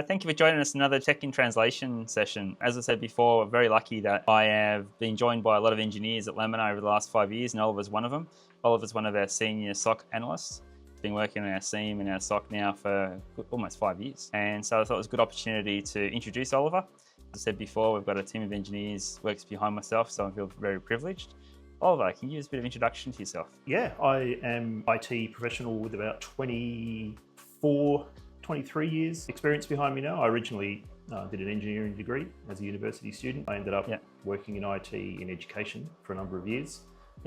Thank you for joining us in another Tech in Translation session. As I said before, we're very lucky that I have been joined by a lot of engineers at Laminar over the last 5 years, and Oliver's one of them. Oliver's one of our senior SOC analysts. He's been working on our SIEM and our SOC now for almost 5 years. And so I thought it was a good opportunity to introduce Oliver. As I said before, we've got a team of engineers works behind myself, so I feel very privileged. Oliver, can you give us a bit of introduction to yourself? Yeah, I am IT professional with about 23 years experience behind me now. I originally did an engineering degree as a university student. I ended up working in IT in education for a number of years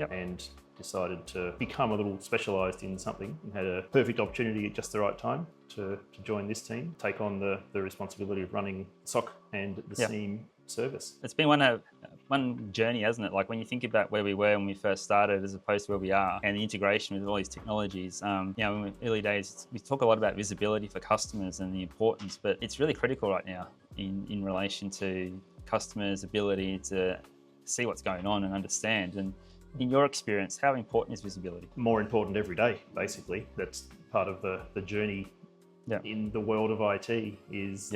and decided to become a little specialised in something and had a perfect opportunity at just the right time to join this team, take on the responsibility of running SOC and the SIEM service. It's been one journey, hasn't it? Like when you think about where we were when we first started as opposed to where we are and the integration with all these technologies, in the early days, we talk a lot about visibility for customers and the importance, but it's really critical right now in relation to customers' ability to see what's going on and understand. And in your experience, how important is visibility? More important every day, basically. That's part of the journey in the world of IT is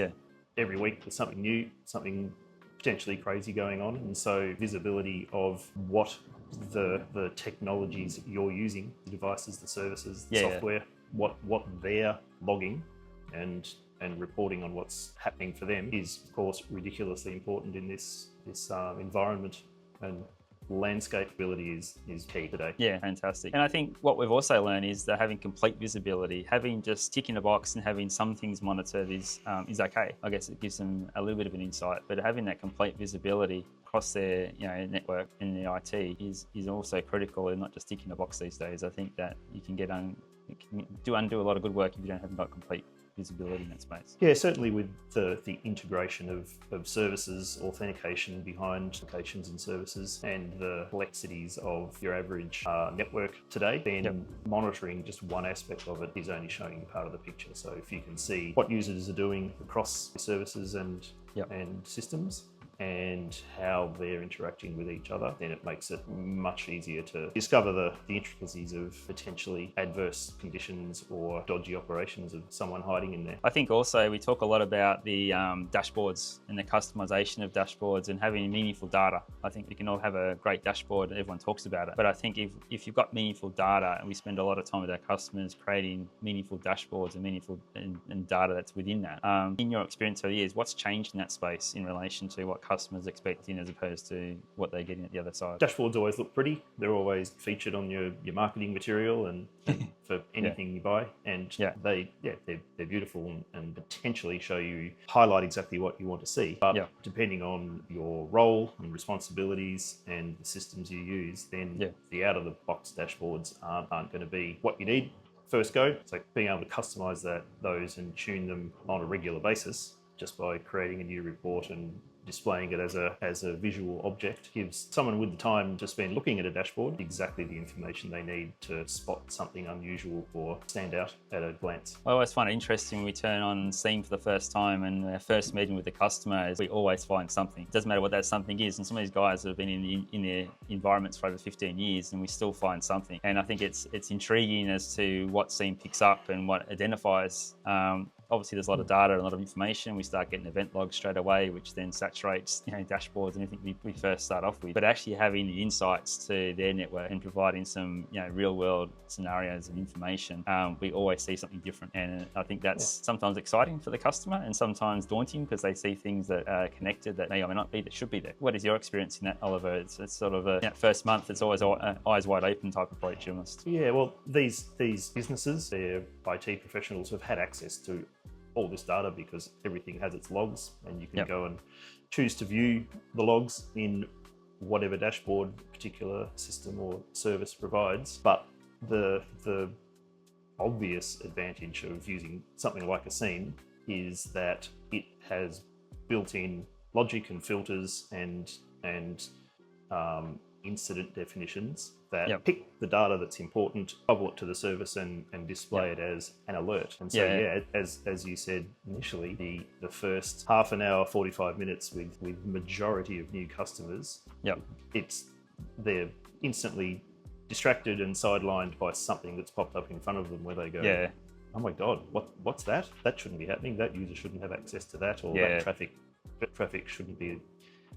every week there's something new, something potentially crazy going on, and so visibility of what the technologies you're using, the devices, the services, the software, what they're logging and reporting on what's happening for them is, of course, ridiculously important in this environment, and landscape ability is key today. Yeah, fantastic. And I think what we've also learned is that having complete visibility, having just ticking a box and having some things monitored is okay. I guess it gives them a little bit of an insight, but having that complete visibility across their network and their IT is also critical, and not just ticking a box these days. I think that you can undo a lot of good work if you don't have complete visibility in that space. Yeah, certainly with the integration of services, authentication behind applications and services, and the complexities of your average network today, then monitoring just one aspect of it is only showing you part of the picture. So if you can see what users are doing across services and systems, and how they're interacting with each other, then it makes it much easier to discover the intricacies of potentially adverse conditions or dodgy operations of someone hiding in there. I think also we talk a lot about the dashboards and the customization of dashboards and having meaningful data. I think we can all have a great dashboard and everyone talks about it, but I think if you've got meaningful data, and we spend a lot of time with our customers creating meaningful dashboards and meaningful and data that's within that. In your experience over the years, what's changed in that space in relation to what customers expecting as opposed to what they're getting at the other side? Dashboards always look pretty. They're always featured on your marketing material and for anything you buy. And they're beautiful and potentially highlight exactly what you want to see. But depending on your role and responsibilities and the systems you use, then the out-of-the-box dashboards aren't going to be what you need first go. So being able to customize those and tune them on a regular basis just by creating a new report and displaying it as a visual object gives someone with the time to spend looking at a dashboard exactly the information they need to spot something unusual or stand out at a glance. I always find it interesting when we turn on SIEM for the first time and our first meeting with the customer is we always find something. It doesn't matter what that something is, and some of these guys have been in their environments for over 15 years and we still find something. And I think it's intriguing as to what SIEM picks up and what identifies. Obviously, there's a lot of data and a lot of information. We start getting event logs straight away, which then saturates dashboards and anything we first start off with. But actually having the insights to their network and providing some real world scenarios and information, we always see something different. And I think that's sometimes exciting for the customer and sometimes daunting because they see things that are connected that may or may not be, that should be there. What is your experience in that, Oliver? It's sort of a first month, it's always eyes wide open type approach almost. Yeah, well, these businesses, their IT professionals have had access to all this data because everything has its logs, and you can go and choose to view the logs in whatever dashboard particular system or service provides. But the obvious advantage of using something like a SIEM is that it has built-in logic and filters and incident definitions that pick the data that's important, bubble it to the service and display it as an alert. And so as you said initially, the first half an hour, 45 minutes with majority of new customers, they're instantly distracted and sidelined by something that's popped up in front of them where they go, oh my God, what's that? That shouldn't be happening. That user shouldn't have access to that, or Yeah. that traffic shouldn't be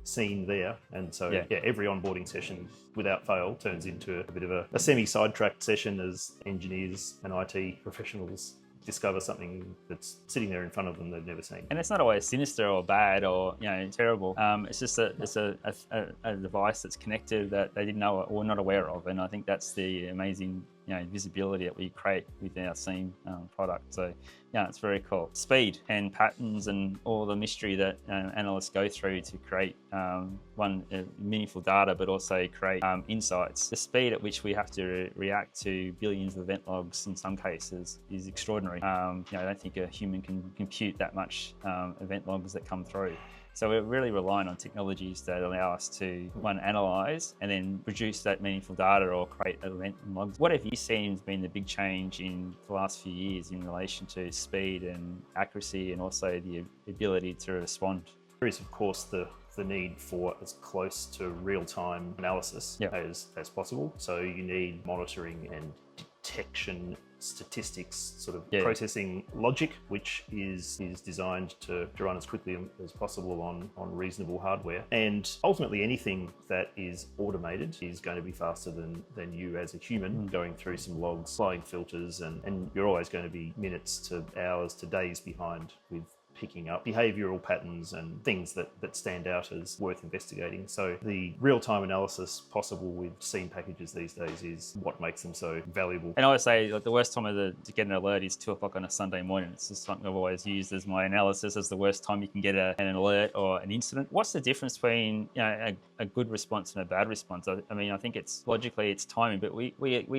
seen there. And so Yeah. every onboarding session without fail turns into a bit of a semi-sidetracked session as engineers and IT professionals discover something that's sitting there in front of them they've never seen. And it's not always sinister or bad or terrible. It's just a device that's connected that they didn't know or not aware of, and I think that's the amazing visibility that we create with our SIEM product. So yeah, it's very cool. Speed and patterns and all the mystery that analysts go through to create meaningful data, but also create insights. The speed at which we have to react to billions of event logs in some cases is extraordinary. I don't think a human can compute that much event logs that come through. So we're really relying on technologies that allow us to, one, analyze and then produce that meaningful data or create event logs. What have you seen has been the big change in the last few years in relation to speed and accuracy, and also the ability to respond? There is, of course, the need for as close to real-time analysis as possible. So you need monitoring and detection statistics, sort of processing logic, which is designed to run as quickly as possible on reasonable hardware. And ultimately anything that is automated is going to be faster than you as a human going through some logs, applying filters, and you're always going to be minutes to hours to days behind with picking up behavioral patterns and things that stand out as worth investigating. So the real-time analysis possible with SIEM packages these days is what makes them so valuable. And I would say the worst time to get an alert is 2 o'clock on a Sunday morning. It's just something I've always used as my analysis as the worst time you can get an alert or an incident. What's the difference between a good response and a bad response? I mean, I think it's logically it's timing, but we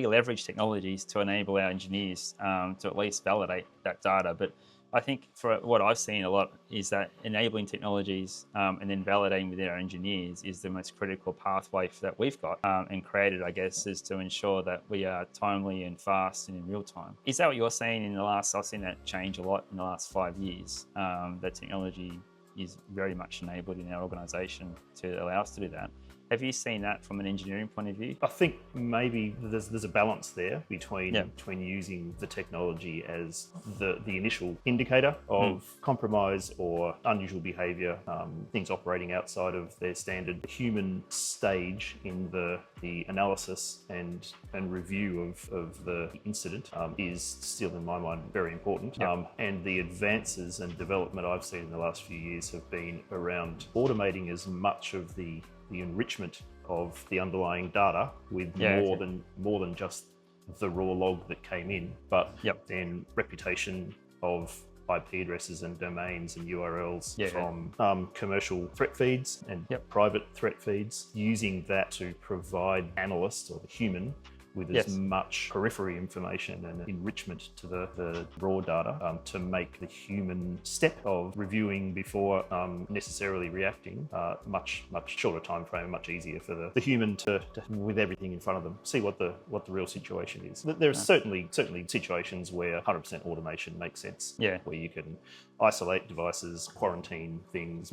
leverage technologies to enable our engineers to at least validate that data. But I think for what I've seen a lot is that enabling technologies and then validating with our engineers is the most critical pathway that we've got and created, I guess, is to ensure that we are timely and fast and in real time. Is that what you're seeing in the last, I've seen that change a lot in the last 5 years, that technology is very much enabled in our organisation to allow us to do that. Have you seen that from an engineering point of view? I think maybe there's a balance there between using the technology as the initial indicator of compromise or unusual behaviour, things operating outside of their standard. The human stage in the analysis and review of the incident is still, in my mind, very important. And the advances and development I've seen in the last few years have been around automating as much of the enrichment of the underlying data with more than just the raw log that came in, but then reputation of IP addresses and domains and URLs from commercial threat feeds and private threat feeds, using that to provide analysts or the human with as much periphery information and enrichment to the raw data to make the human step of reviewing before necessarily reacting much shorter time frame, much easier for the human to, with everything in front of them, see what the real situation is. There are certainly situations where 100% automation makes sense, where you can isolate devices, quarantine things,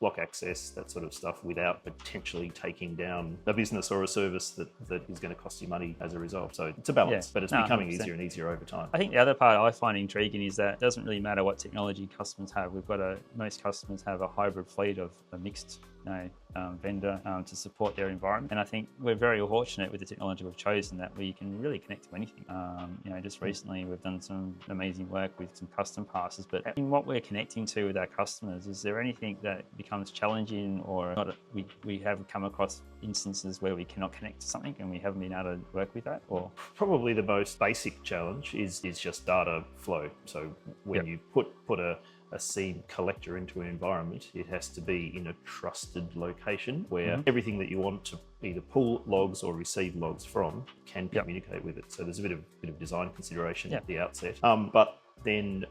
block access, that sort of stuff, without potentially taking down a business or a service that is going to cost you money as a result. So it's a balance, but it's becoming 100%. Easier and easier over time. I think the other part I find intriguing is that it doesn't really matter what technology customers have. We've got most customers have a hybrid fleet of a mixed vendor to support their environment. And I think we're very fortunate with the technology we've chosen that we can really connect to anything. Just recently we've done some amazing work with some custom passes, but in what we're connecting to with our customers, is there anything that becomes challenging, or not? We have come across instances where we cannot connect to something and we haven't been able to work with that? Or probably the most basic challenge is just data flow. So when you put a SIEM collector into an environment, it has to be in a trusted location where everything that you want to either pull logs or receive logs from can communicate with it. So there's a bit of design consideration at the outset. But then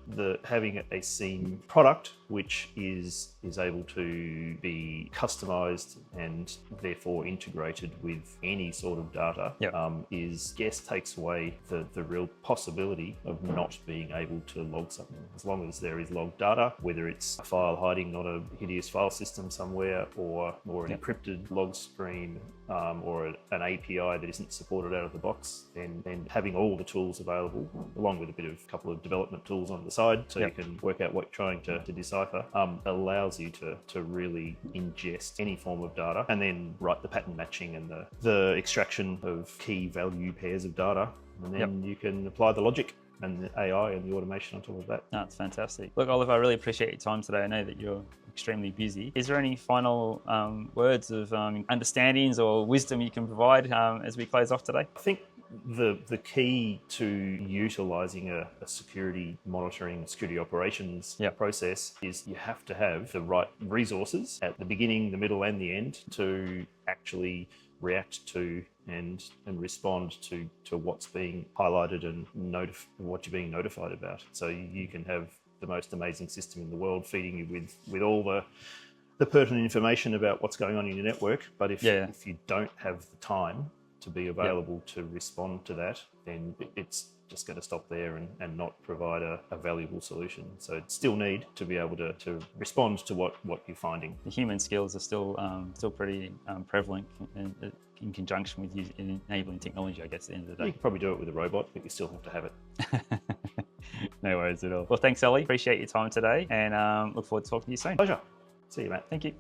having a SIEM product which is able to be customized and therefore integrated with any sort of data, takes away the real possibility of not being able to log something. As long as there is logged data, whether it's a file hiding on a hideous file system somewhere, or an encrypted log stream, or an API that isn't supported out of the box, then having all the tools available, along with a couple of development tools on the side, so you can work out what you're trying to decipher, allows you to really ingest any form of data and then write the pattern matching and the extraction of key value pairs of data, and then you can apply the logic and the AI and the automation on top of that. That's fantastic. Look, Oliver, I really appreciate your time today. I know that you're extremely busy. Is there any final words of understandings or wisdom you can provide as we close off today? I think the key to utilising a security monitoring, security operations process is you have to have the right resources at the beginning, the middle and the end to actually react to and respond to what's being highlighted and what you're being notified about. So you can have the most amazing system in the world feeding you with all the pertinent information about what's going on in your network, but if you don't have the time to be available to respond to that, then it's just going to stop there and not provide a valuable solution. So it still need to be able to respond to what you're finding. The human skills are still pretty prevalent in conjunction with enabling technology, I guess, at the end of the day. You could probably do it with a robot, but you still have to have it. No worries at all. Well, thanks, Ollie. Appreciate your time today, and look forward to talking to you soon. Pleasure. See you, Matt. Thank you.